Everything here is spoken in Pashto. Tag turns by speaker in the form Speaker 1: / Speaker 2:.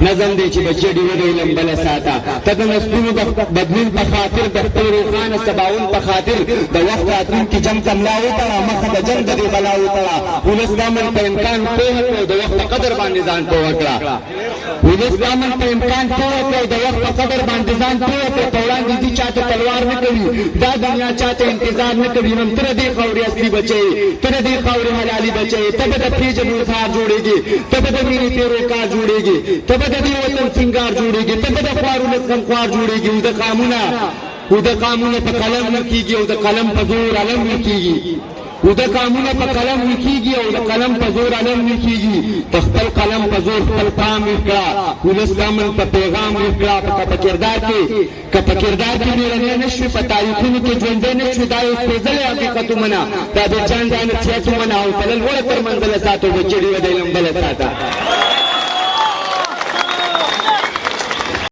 Speaker 1: نظم دی چې بچی دی ودی لمبل ساته ته د نسلونو د بدلون په خاطر د خپل روښانه سباون په خاطر د وخت راتلونکي جنګ ته ملا وتړه مخه د جنګ د دې بلا وتړه ولس د امن په امکان پوهه کړه د وخت په قدر باندې ځان پوهه کړه ولس د امن په امکان پوهه کړه د وخت په قدر باندې ځان پوهه کړه په وړاندې دي چاته تلوار نه کوي دا دنیا چاته انتظار نه کوي نن تر دې خاورې اصلي بچي تر دې خاورې حلالي بچي ته به د پیژنو ښار جوړېږي ته به د مینې پیروکار جوړېږي ته به د دې وطن سنگار جوړېږي ته به د خوارو لسکم خوار جوړېږي او د قامونه په قلم نه کېږي او د قلم په زور علم نه کېږي او د قامونه په قلم نه کېږي او د قلم په زور علم نه کېږي ته خپل قلم په زور خپل قام وکړه ولس د امن په پیغام وکړه په کردار کې مېړنی نه شوې په تاریخونو کې ژوندی نه شوې دا یو سپېڅلی حقیقت ومنه دا د جان جان نصیحت ومنه او تلل وړه تر منزله ساتو بچړي ودی لمبله ساته